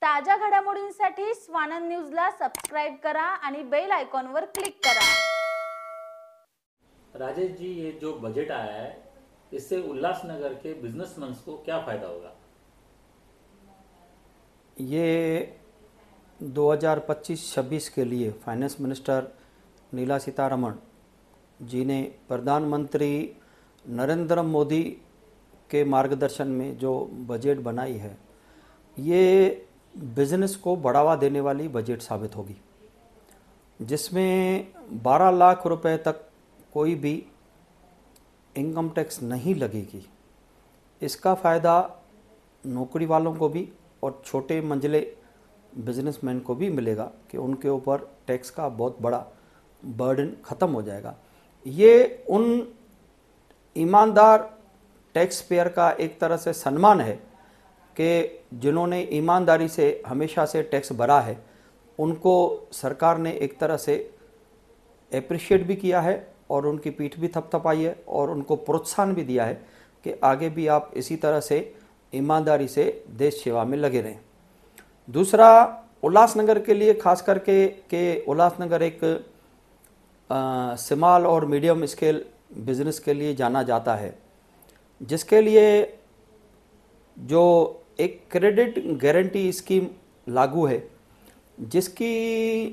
ताज्या घडामोडींसाठी स्वानंद न्यूजला सबस्क्राइब करा आणि बेल आयकॉनवर क्लिक करा। राजेश जी, ये जो बजट आया है इससे उल्लासनगर के बिजनेसमैन को क्या फायदा होगा? ये 2025-26 के लिए फाइनेंस मिनिस्टर नीला सीतारमण जी ने प्रधानमंत्री नरेंद्र मोदी के मार्गदर्शन में जो बजट बनाई है, ये बिजनेस को बढ़ावा देने वाली बजट साबित होगी, जिसमें 12 लाख रुपए तक कोई भी इनकम टैक्स नहीं लगेगी। इसका फ़ायदा नौकरी वालों को भी और छोटे मंझले बिजनेसमैन को भी मिलेगा कि उनके ऊपर टैक्स का बहुत बड़ा बर्डन ख़त्म हो जाएगा। ये उन ईमानदार टैक्स पेयर का एक तरह से सम्मान है कि जिन्होंने ईमानदारी से हमेशा से टैक्स भरा है, उनको सरकार ने एक तरह से एप्रिशिएट भी किया है और उनकी पीठ भी थपथपाई है और उनको प्रोत्साहन भी दिया है कि आगे भी आप इसी तरह से ईमानदारी से देश सेवा में लगे रहें। दूसरा, उल्लासनगर के लिए खास करके कि उल्लासनगर एक स्मॉल और मीडियम स्केल बिजनेस के लिए जाना जाता है, जिसके लिए जो एक क्रेडिट गारंटी स्कीम लागू है, जिसकी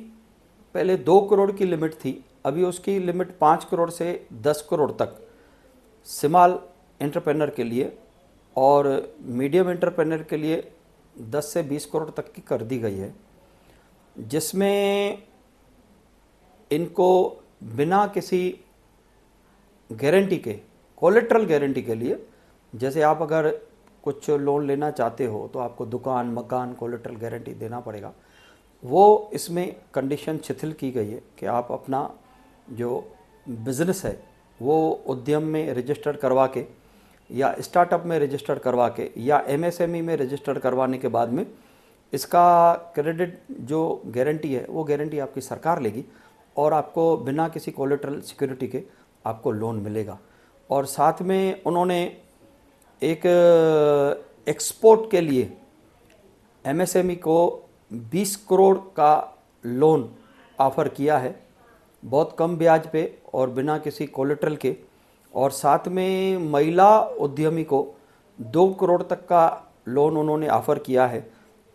पहले 2 करोड़ की लिमिट थी, अभी उसकी लिमिट 5 करोड़ से 10 करोड़ तक स्मॉल एंटरप्रेन्योर के लिए और मीडियम एंटरप्रेन्योर के लिए 10 से 20 करोड़ तक की कर दी गई है, जिसमें इनको बिना किसी गारंटी के, कोलेटरल गारंटी के लिए, जैसे आप अगर कुछ लोन लेना चाहते हो तो आपको दुकान मकान कोलेटरल गारंटी देना पड़ेगा, वो इसमें कंडीशन शिथिल की गई है कि आप अपना जो बिज़नेस है वो उद्यम में रजिस्टर करवा के या स्टार्टअप में रजिस्टर करवा के या एमएसएमई में रजिस्टर करवाने के बाद में इसका क्रेडिट जो गारंटी है वो गारंटी आपकी सरकार लेगी और आपको बिना किसी कोलेटरल सिक्योरिटी के आपको लोन मिलेगा। और साथ में उन्होंने एक एक्सपोर्ट के लिए एमएसएमई को 20 करोड़ का लोन ऑफ़र किया है, बहुत कम ब्याज पे और बिना किसी कोलेटरल के। और साथ में महिला उद्यमी को 2 करोड़ तक का लोन उन्होंने ऑफ़र किया है।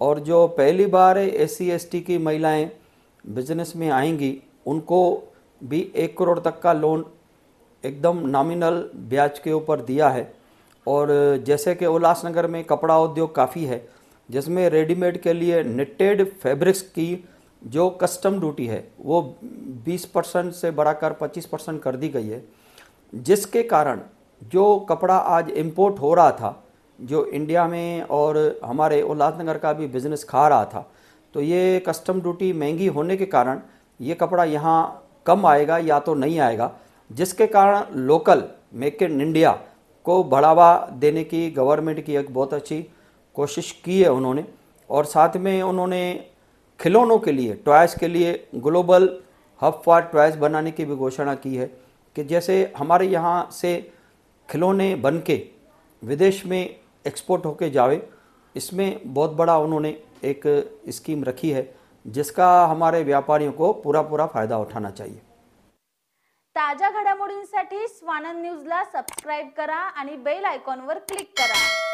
और जो पहली बार एससी एसटी की महिलाएं बिजनेस में आएंगी, उनको भी 1 करोड़ तक का लोन एकदम नॉमिनल ब्याज के ऊपर दिया है। और जैसे कि उल्लासनगर में कपड़ा उद्योग काफ़ी है, जिसमें रेडीमेड के लिए निटेड फैब्रिक्स की जो कस्टम ड्यूटी है वो 20% से बढ़ाकर 25% कर दी गई है, जिसके कारण जो कपड़ा आज इंपोर्ट हो रहा था, जो इंडिया में और हमारे उल्लासनगर का भी बिज़नेस खा रहा था, तो ये कस्टम ड्यूटी महंगी होने के कारण ये कपड़ा यहाँ कम आएगा या तो नहीं आएगा, जिसके कारण लोकल मेक इन इंडिया को बढ़ावा देने की गवर्नमेंट की एक बहुत अच्छी कोशिश की है उन्होंने। और साथ में उन्होंने खिलौनों के लिए, टॉयज़ के लिए ग्लोबल हब फॉर टॉयज़ बनाने की भी घोषणा की है कि जैसे हमारे यहाँ से खिलौने बन के विदेश में एक्सपोर्ट होके जावे, इसमें बहुत बड़ा उन्होंने एक स्कीम रखी है, जिसका हमारे व्यापारियों को पूरा फ़ायदा उठाना चाहिए। ताज्या घडामोडींसाठी स्वानंद न्यूजला सबस्क्राइब करा आणि बेल आयकॉनवर क्लिक करा।